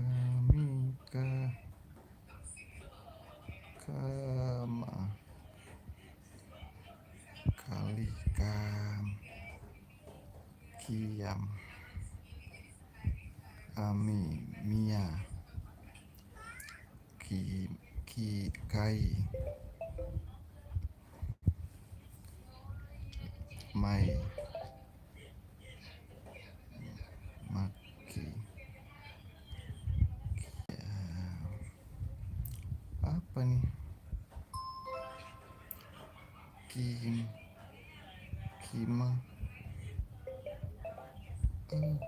kami kama kali kiam kami mia kai mai maki apa nih kima ini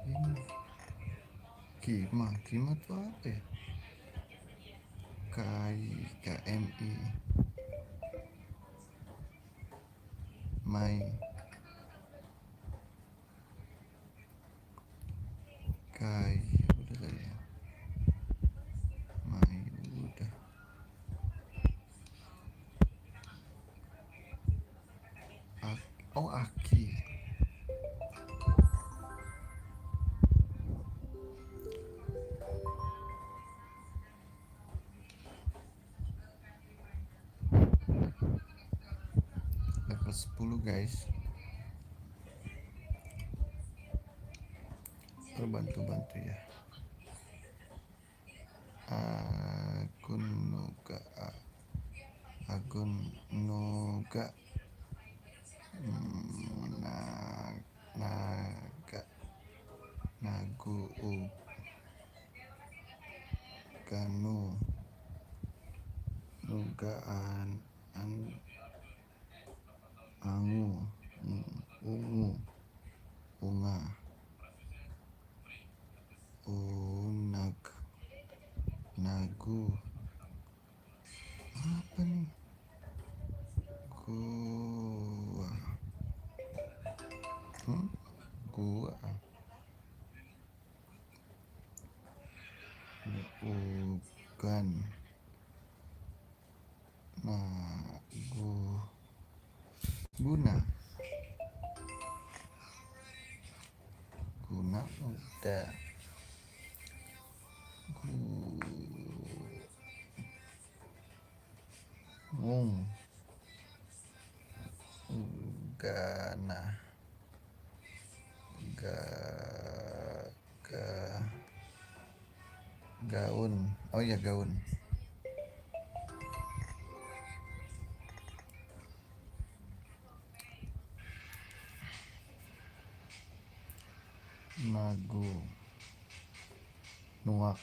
kima tuh apa ya? KMI mai kai udah kali ya, mai udah. Aki level 10 guys, bantu ya. Agun Nuga Naga Nagu Ganu Nugaan Angu Ungu Unga Unag Nagu apa nih? Gua bukan guna udah. Gana gaun, oh ya gaun. Nagu nuak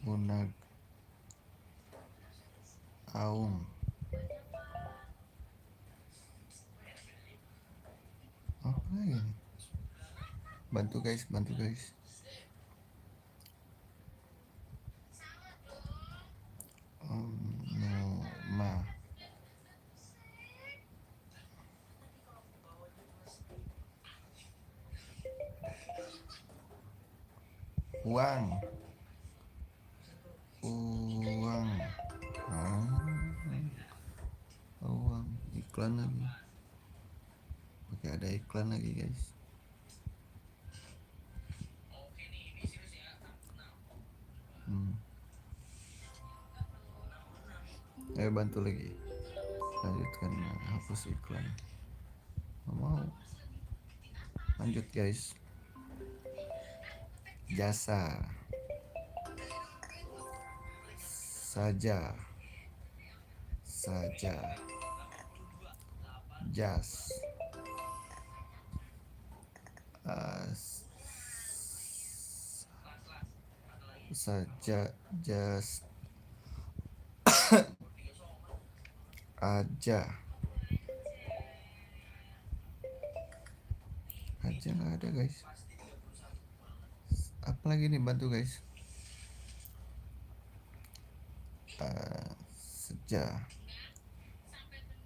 bunag aung apa lagi? Bantu guys ma uang uang iklan lagi, oke ada iklan lagi guys. Ayo bantu lagi, lanjutkan, hapus iklan. Nggak mau, lanjut guys. Jasa saja jas saja jas aja nggak ada guys. Apa lagi nih, bantu guys. Seja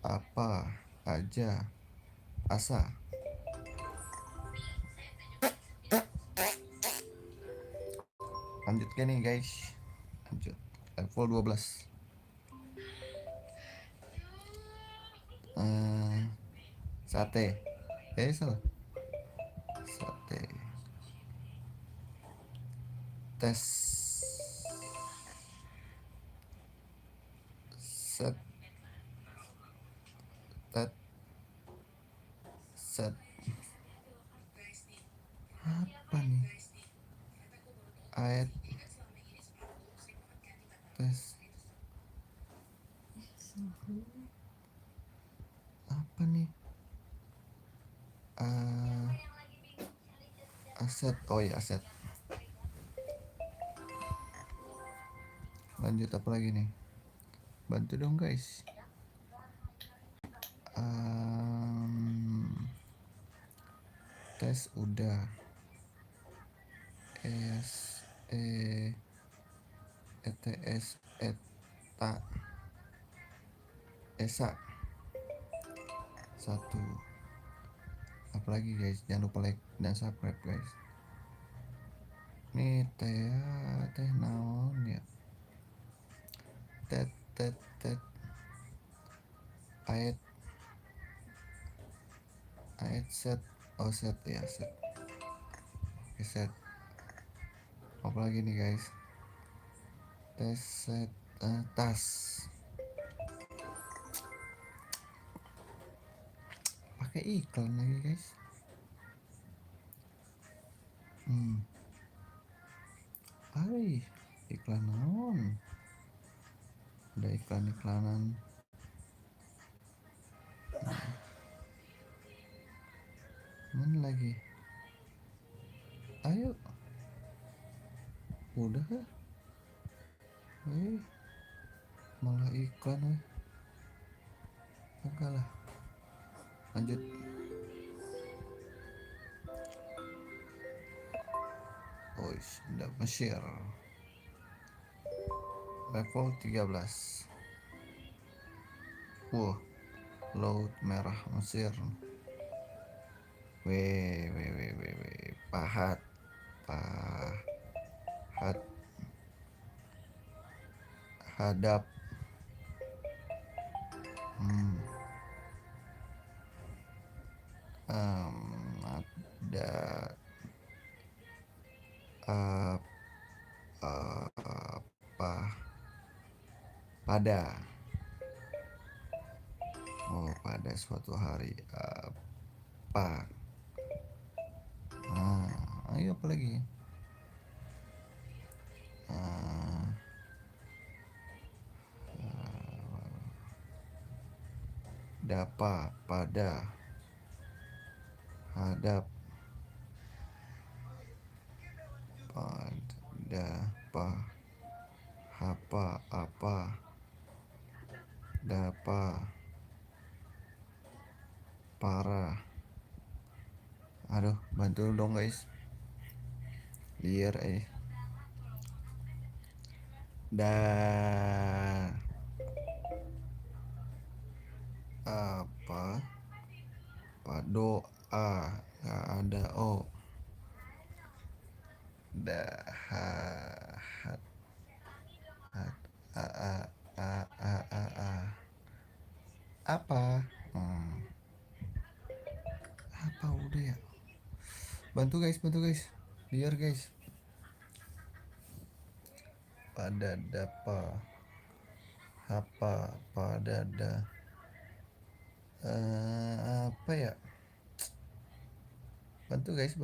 apa aja asa lanjutkan nih guys, lanjut level 12. Sate salah tes set tet set apa nih ayat tes apa nih aset, oh ya aset. Lanjut apa lagi nih, bantu dong guys. Tes udah. S E ETS eta esa satu. Apalagi guys, jangan lupa like dan subscribe guys. Nih teh naon ya, tet tet tet ayat set, oh set ya set, set. Apalagi nih guys, tes set tas, pakai iklan lagi guys. Hai, iklan naon, udah iklanan. Mana lagi, ayo udah malah iklan enggak lah. Lanjut. Oh udah Mesir level 13. Wah, Laut Merah Mesir. Pahat hadap. Ada apa pada, oh pada suatu hari apa. Ayo apa lagi, dapa pada hadap pada apa dapa parah. Aduh, bantu dong guys biar apa doa nggak ada dah apa apa udah ya, bantu guys biar guys. Pada dapa apa pada apa ya, bantu guys.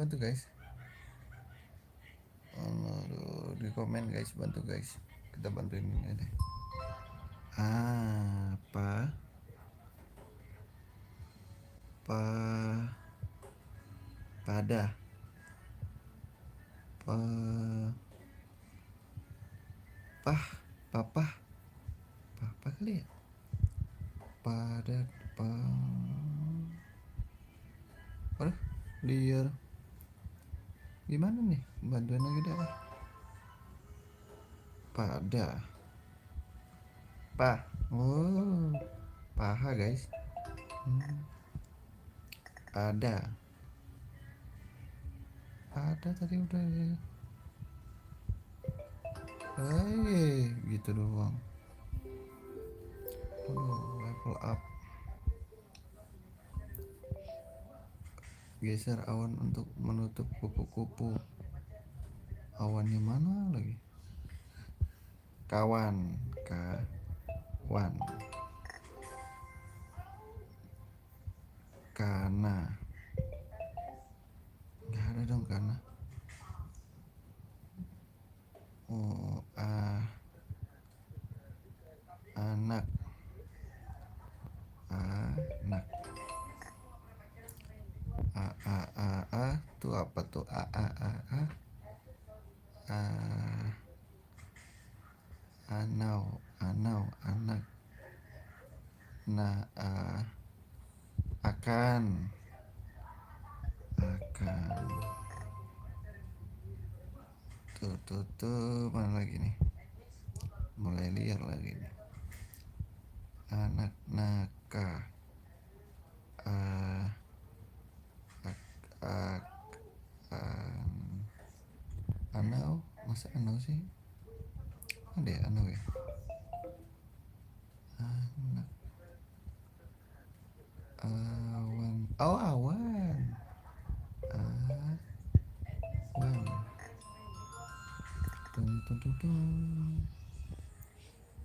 Di komen guys, bantu guys, kita bantuin ini deh. Apa pada papa kali ya, pada aduh liar gimana nih, bantuin lagi deh. Pada paha guys. Ada tadi udah gitu doang. Level up. Geser awan untuk menutup kupu-kupu. Awannya mana lagi? Kawan. Kawan. Kana. Nggak ada dong kana. Oh, anak. Anak. Tuh apa tuh? Anau. Anak. Nah, akan. Tuh mana lagi nih? Mulai liar lagi nih. Anak naka. Anau, masa anau sih? Ada ya anau ya? Anak. Awan. Oh, awan. Awan. Tung.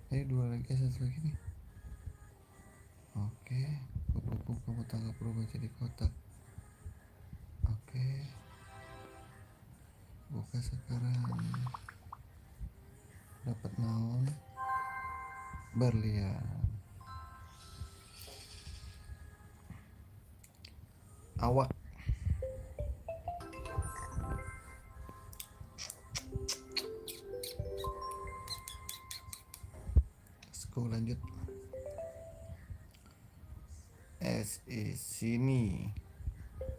Dua lagi, satu lagi nih. Oke, kupu-kupu kamu tangkap berubah jadi kotak. Oke, buka sekarang. Dapat naon? Berlian. Awak. Let's go, lanjut. Sini.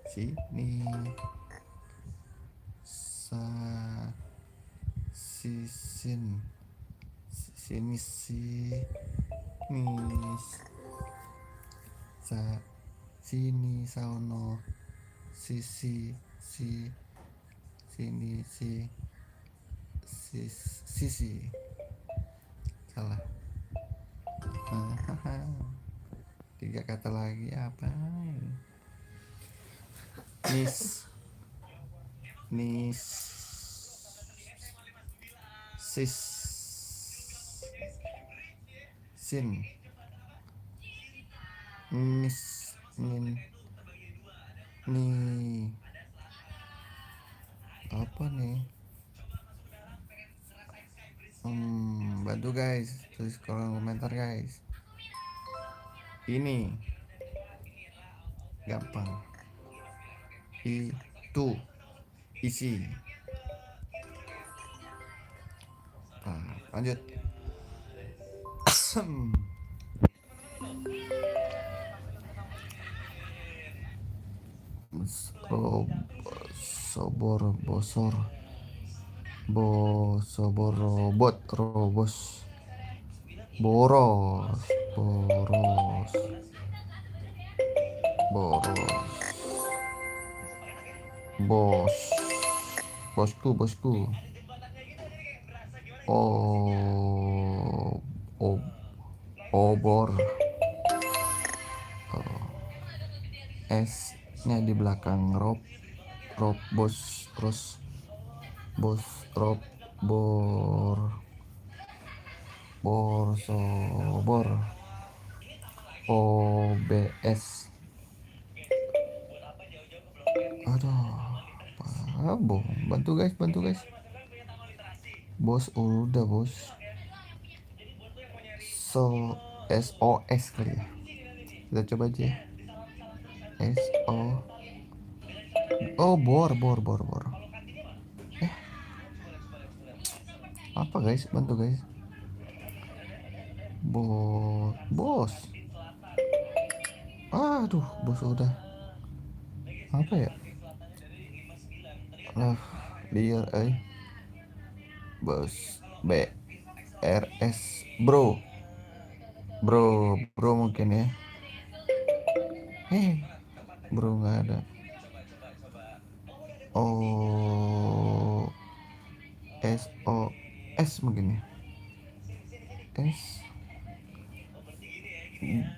Sisin. Sini sauno. Sisi. Sini sisi. Salah. 3 kata lagi apa? Nis. Sis. Sin. Nis. Nih. Apa nih? Bantu guys, tulis kolom komentar guys. Ini gampang. Itu isi. Lanjut. Bosor robot robos boros bosku obor S nya di belakang rob bos terus rob sobor OBS. Aduh, bantu guys. Bos udah bos. SOS kali ya. Kita coba aja ya. Bor. Apa guys? Bantu guys. Bos. Aduh, bos udah. Apa ya? Liar bos. BRS bro mungkin ya. Bro nggak ada. SOS mungkin ya.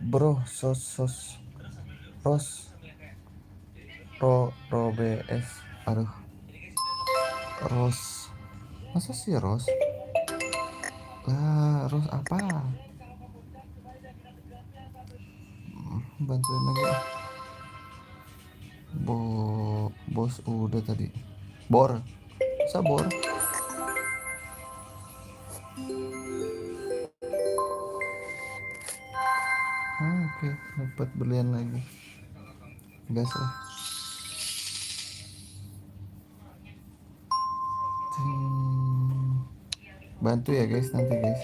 Bro sos ros BS. Aduh, ros Masa sih Ros? Lah Ros apa? Bantuin lagi ah. Bos udah tadi. Bor. Sabor. Oke, dapat belian lagi. Gas lah. Ting. Bantu ya guys nanti guys.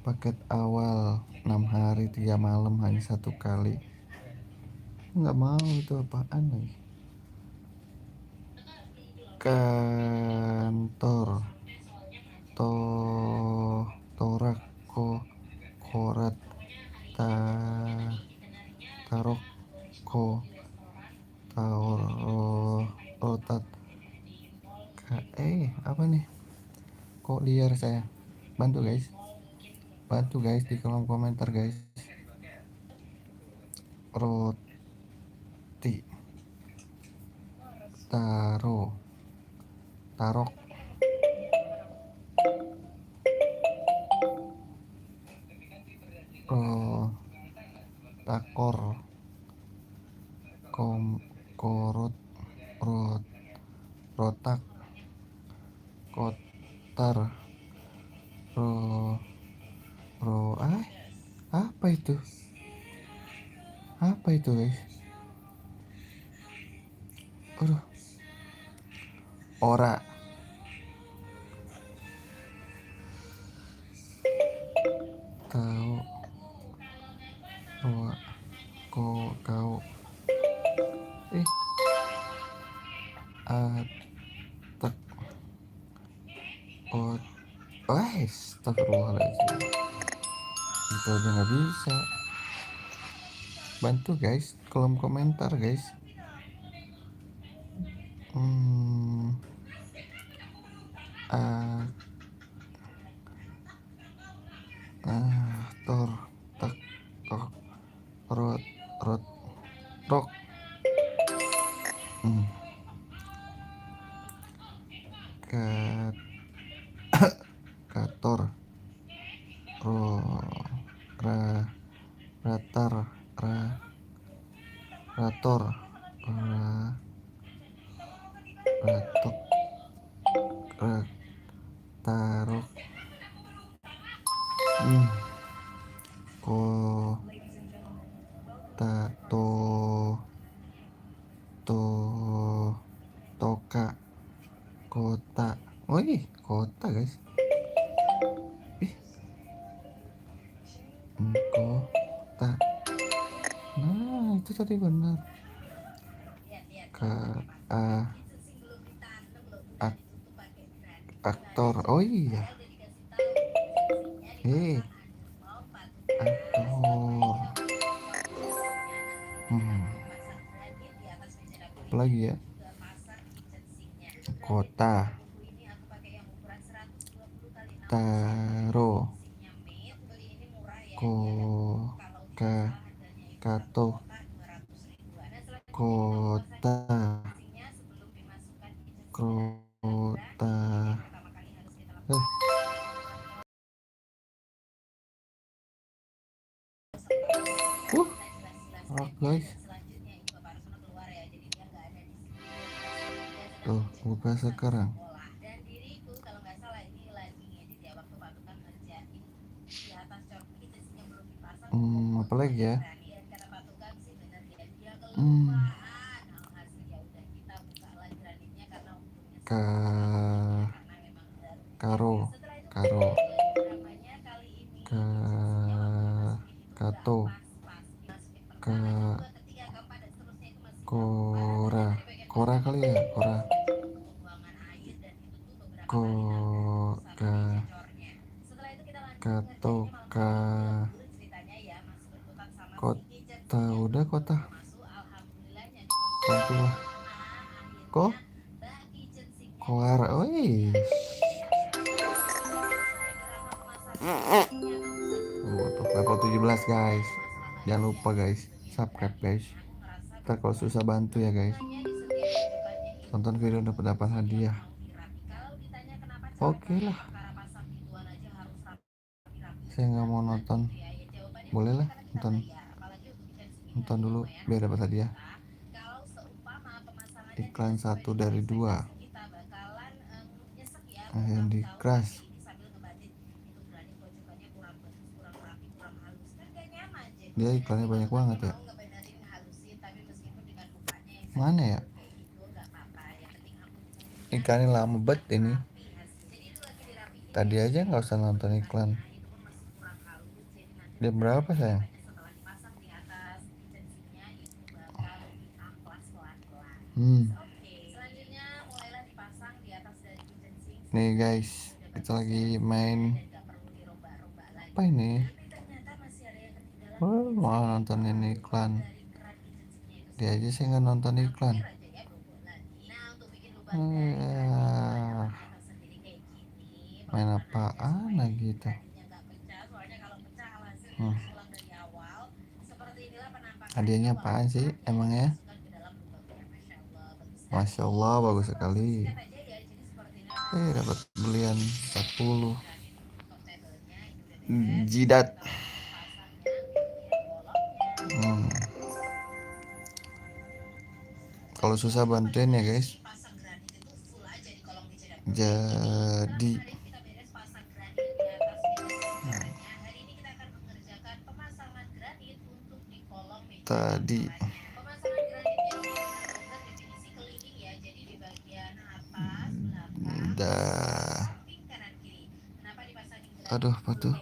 Paket awal 6 hari 3 malam hanya 1 kali. Nggak mau, itu apaan lagi? Kantor to torak korat ta tarok ko taoro rotat apa nih, kok liar saya. Bantu guys di kolom komentar guys. Roti taro tarok ro takor kom korot rot rotak kotar ro ro apa itu guys? Aduh, ora tahu roa ko kau eh atak ot astagfirullahaladzim, itu aja nggak bisa. Bantu guys kolom komentar guys. hmm, ah, tor tak tok rot rot rok hmm, kat kator ro ra ratar ra rator ra ratok ra tarok ko ta to toka kota. Kota guys. ih kota, nah itu tadi benar. Ka a ak, aktor, oh iya, aktor. Apa lagi ya? Kota taro ko ka kato kota kota guys, tuh buka sekarang. Apa lagi ya? Ka karo karo ka kato ka kora kali ya, ko ka kato ka kota, udah kota lah kok koar. Untuk level 17 guys, jangan lupa guys subscribe guys. Ntar kalau susah bantu ya guys, tonton video dapat hadiah. Oke lah, saya nggak mau nonton, boleh lah nonton dulu biar dapat hadiah. Iklan 1 dari 2 Handy Crush. Dia iklannya banyak banget ya. Mana ya? Iklannya lama banget ini. Tadi aja nggak usah nonton iklan. Dia berapa sayang? Nih guys, kita lagi main apa ini? Mau nontonin iklan. Dia aja sih nggak nonton iklan. Main apaan lagi itu? Hadiahnya apaan sih emangnya? Masya Allah, bagus sekali. Dapat belian 40 jidat. Kalau susah bantuin ya guys. Jadi tadi aduh apa tuh?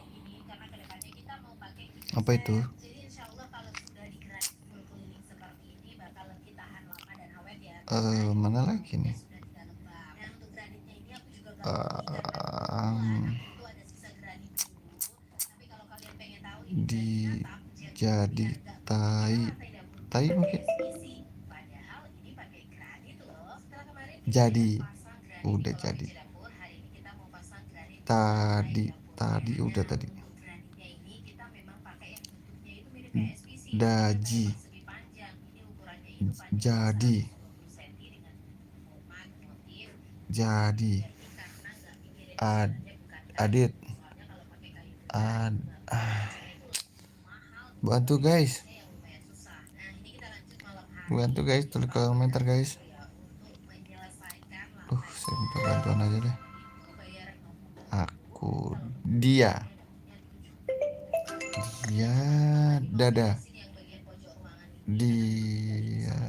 Apa itu? Mana lagi nih? Jadi tai mungkin. Jadi udah jadi. Tadi udah tadi. Daji. Jadi Adit. Bantu guys, tulis komentar guys. Saya minta bantuan aja deh. Aku dia dada dia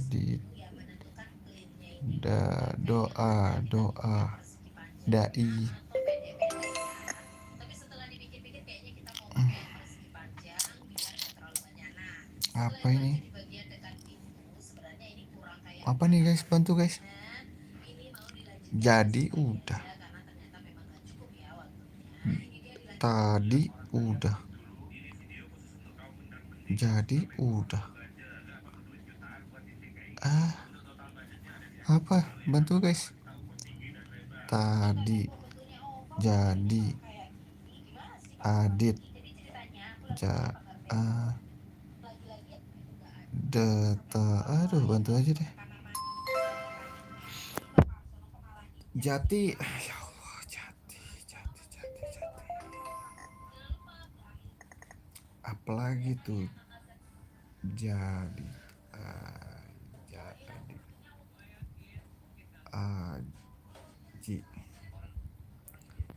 di doa dai. Apa ini? Apa nih guys? Bantu guys. Jadi udah. Tadi udah. Jadi udah. Apa? Bantu guys. Tadi jadi Adit aduh bantu aja deh. Jati, ya Allah, jati. Apalagi tuh? Jadi Aji.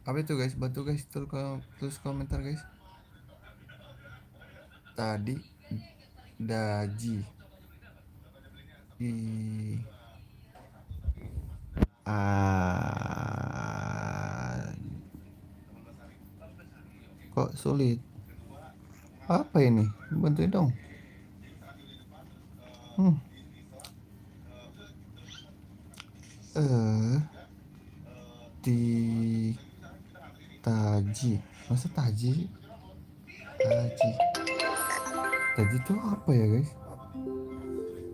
Apa itu guys? Bantu guys, tulis komentar guys. Tadi daji kok sulit? Apa ini? Bantuin dong. Taji. Masa taji? Taji itu apa ya guys?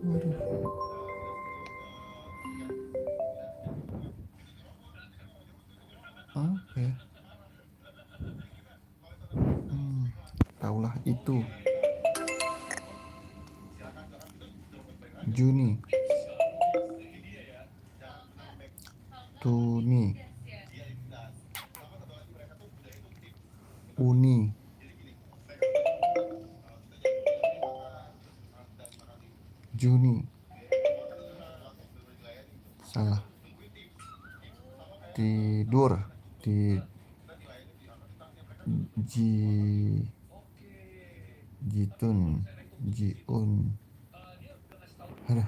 Waduh. Apa ya? Taulah itu. Juni Tuni, Uni, Juni, salah. Tidur, di ji, jitun, jiun. Aduh,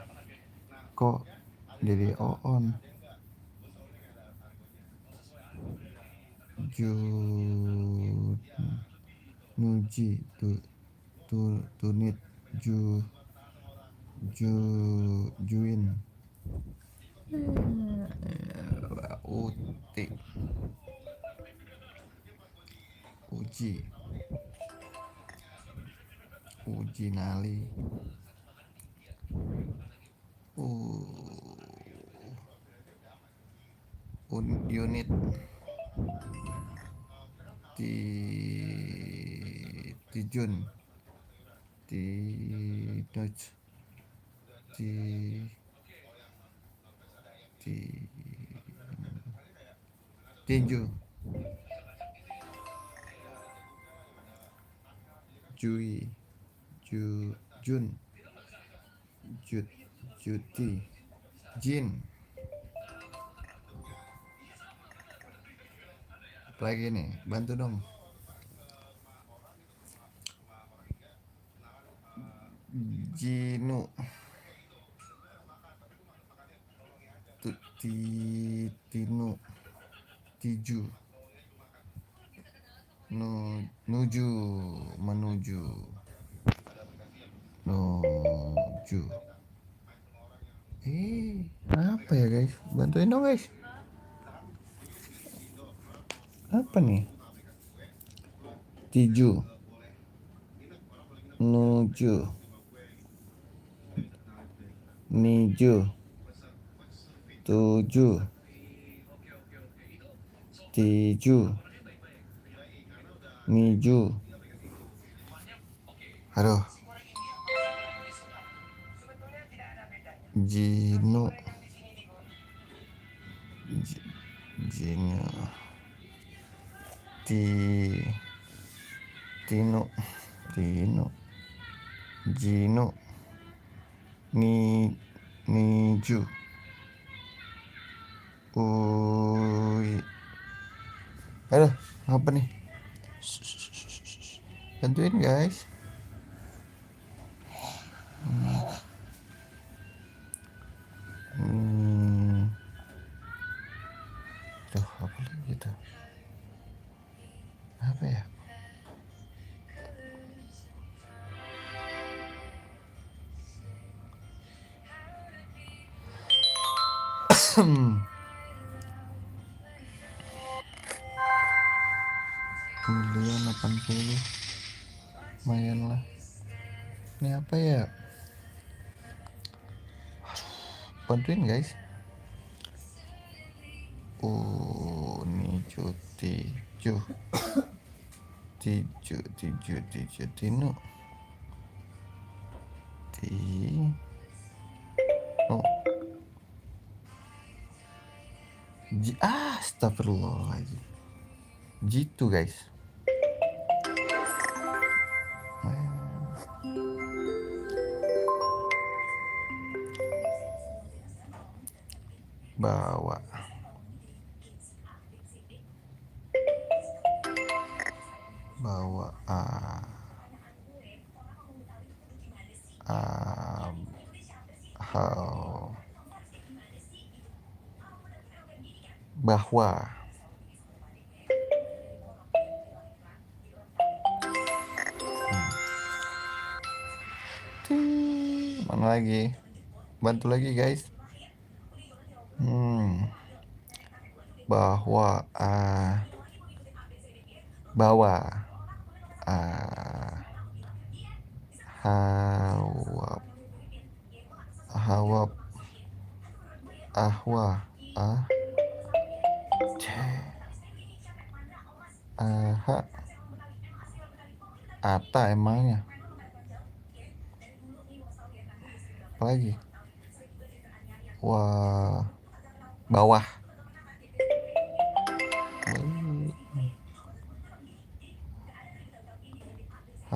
kok jadi oon. Nuji, tunit, juin. Uti, uji nali, unit, tijun, tinoj, tinju, jui, jun, juti, jin. Apa lagi nih, bantu dong. Jinu, tinu, tiju, menuju, apa ya guys, bantuin dong guys. Apa nih? Tiju, nuju, niju, tuju, tiju, niju. Aduh, jinu, jinu, tinu, jinu, niju, aduh, apa nih? Bantuin guys. Tuh, apa lagi tuh? Apa ya? Milion 80, lumayan lah. Ini apa ya? Bantuin guys. Ini tinu, astagfirullahaladzim. Jitu guys. Bawa, bahwa, mana lagi? Bantu lagi guys. Bahwa, bawa, hawab, ahwa, ata emangnya. Apa lagi? Bawah,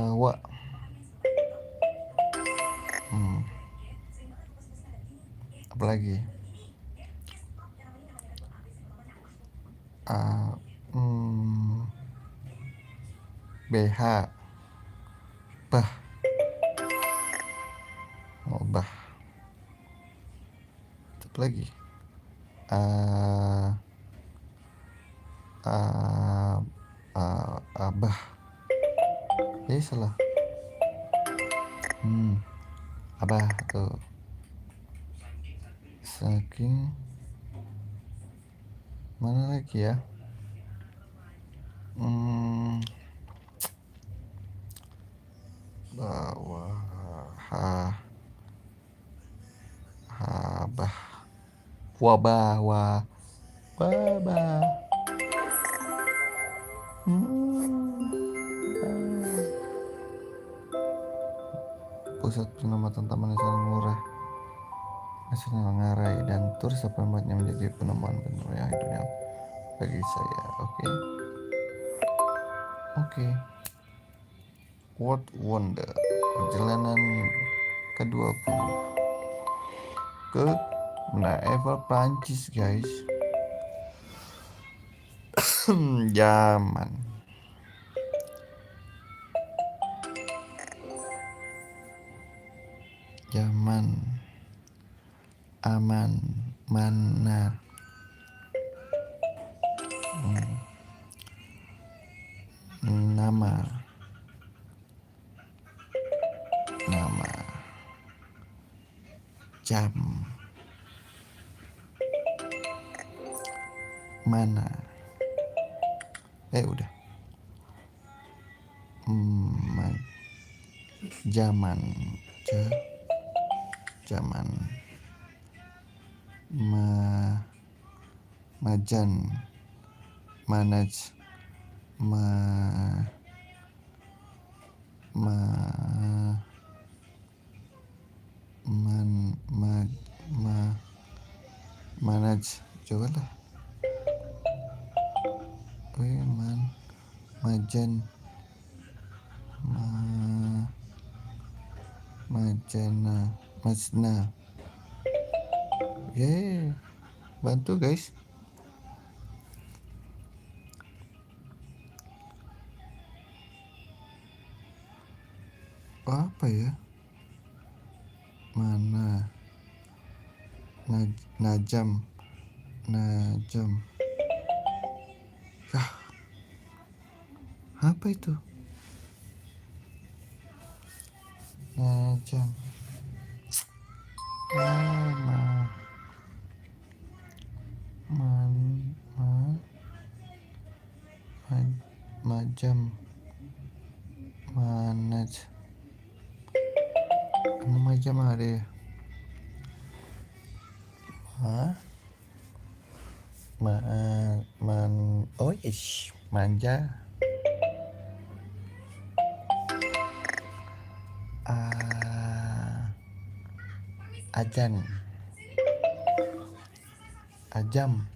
Awa. Apalagi? A, BH. Bah. Oh, bah. Apa lagi? Abah. Salah. Abah tuh. Saking. Mana lagi ya? Bawah. Habah. Wabah. Wabah. Pusat pengamatan Taman Nasional Ngurah Nasional Ngarai dan tur sampai membuatnya menjadi penemuan yang dunia bagi saya. Oke. World Wonder, perjalanan ke-20 ke Eiffel, Prancis, guys. Zaman aman mana nama jam mana udah zaman majan manage manage coba lah. Majan Majna. Bantu guys. Apa ya? Mana? Najam. Apa itu? Najam. Majam. Manaj. Majam ada ya? Manja. Ajam.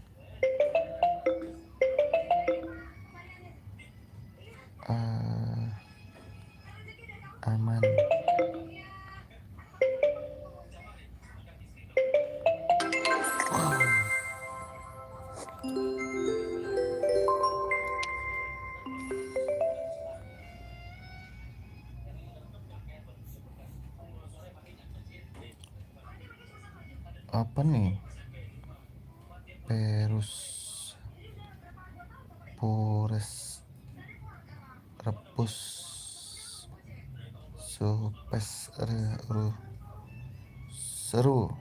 Aman. Apa nih? Pores rebus supes seru. Seru.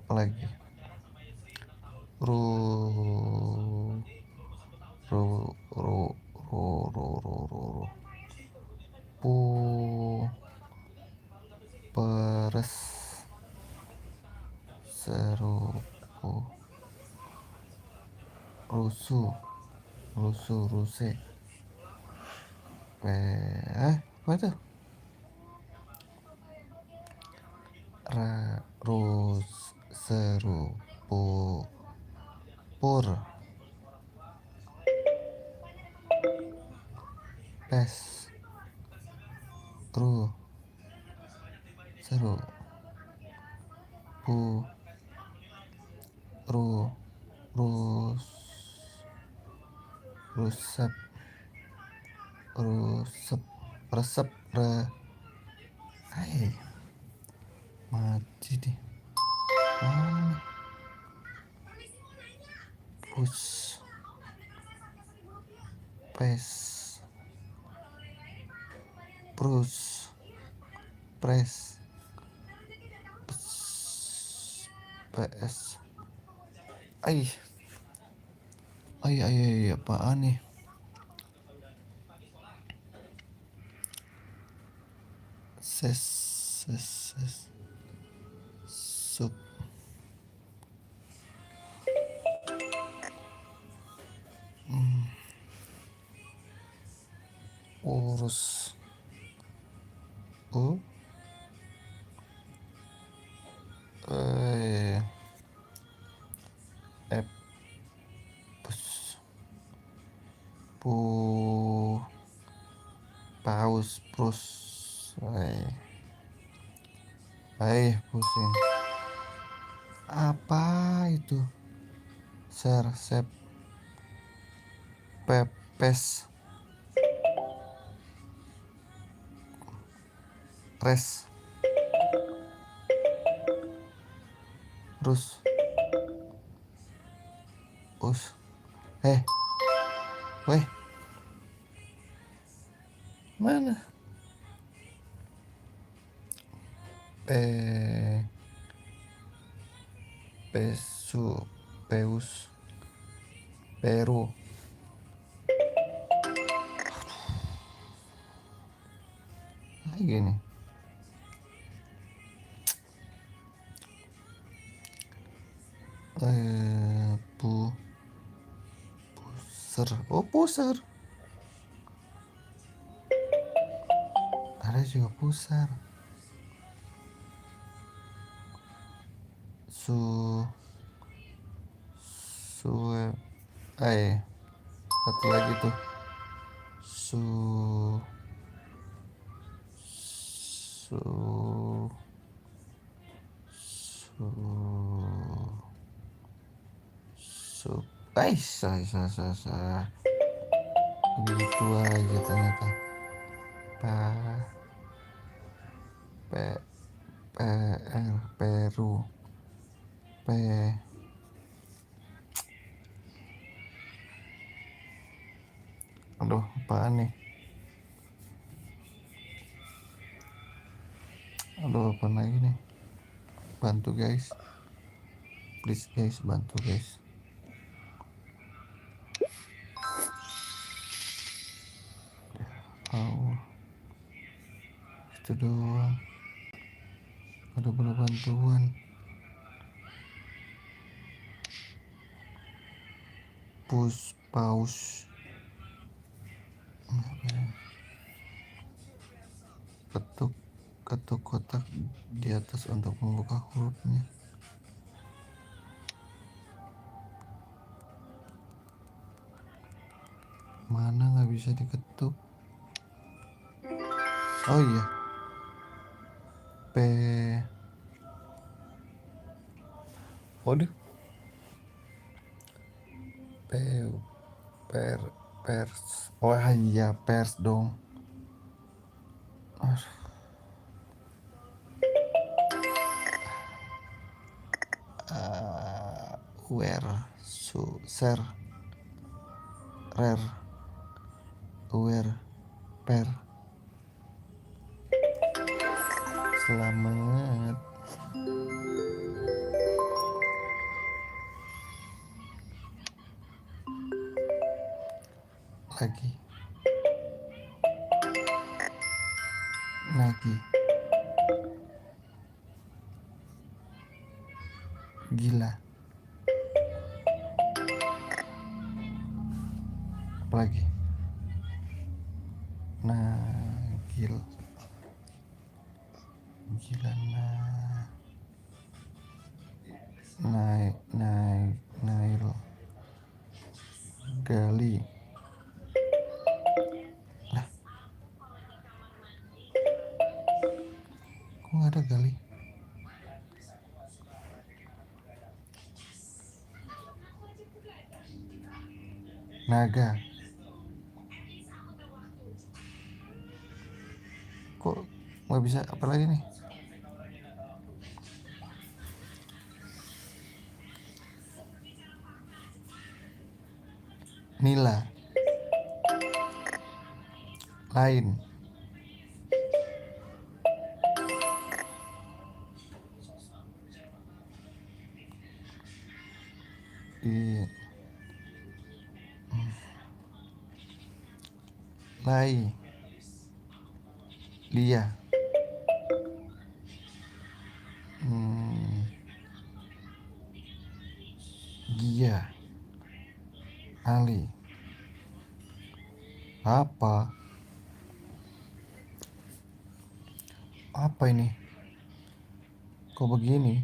Apalagi? Peres seru. Ruse. Apa tuh? rus seru pur pes ru seru pu ru rus rusep rusep resep re hai mati deh mana nih pus pes prus pres ps ai apaan nih ses sup urus u eh epus pu paus prus pusing apa itu sep pepes res rus us weh mana pesu peus peru lagi nih puser ada juga pusar su satu lagi tuh su su su su sa begitu aja ternyata peru aduh apaan nih apa lagi nih bantu guys please guys bantu guys itu doang ada perlu bantuan paus ketuk kotak di atas untuk membuka hurufnya mana nggak bisa diketuk oh iya waduh pers oh iya pers dong where ser rare where per selamat lagi gila apalagi gila Gali. Lah, kok nggak ada Gali? Naga. Kok nggak bisa apa lagi nih? Nila. Lain. Di Lai. Lia. Gia. Ali. Apa ini? Kok begini?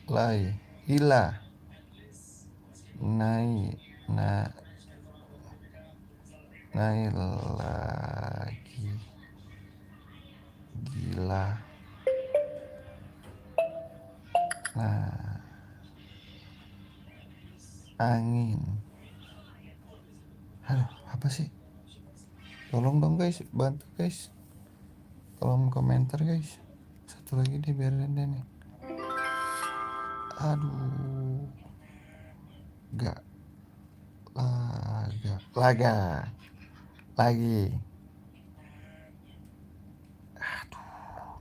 Lai. Ila. Nai lagi. Gila. Nah, angin. Aduh, apa sih? Tolong dong guys, bantu guys. Tolong komentar guys. Satu lagi deh biarin deh nih. Aduh. Gak. Laga. Lagi. Aduh.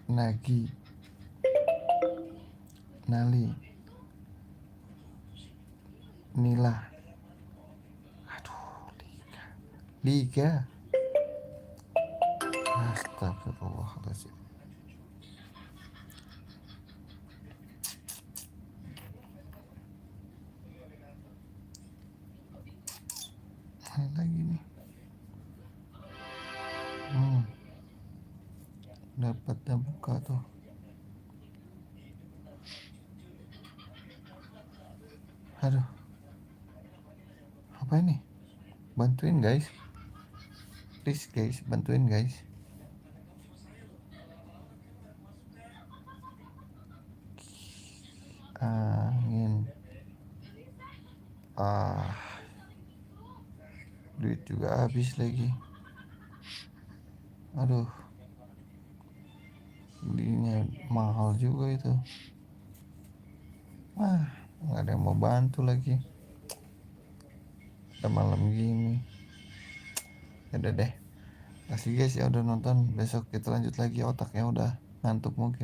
Nagi. Nali. Nila. Aduh, Liga. Astagfirullahaladzim. Ini lagi nih. Dapatnya buka tuh. Aduh. Apa ini? Bantuin guys. Please guys, bantuin guys. Angin. Duit juga habis lagi. Aduh. Belinya mahal juga itu. Nggak ada yang mau bantu lagi. Udah malam gini. Udah deh. Kasih guys ya udah nonton. Besok kita lanjut lagi, otaknya udah ngantuk mungkin.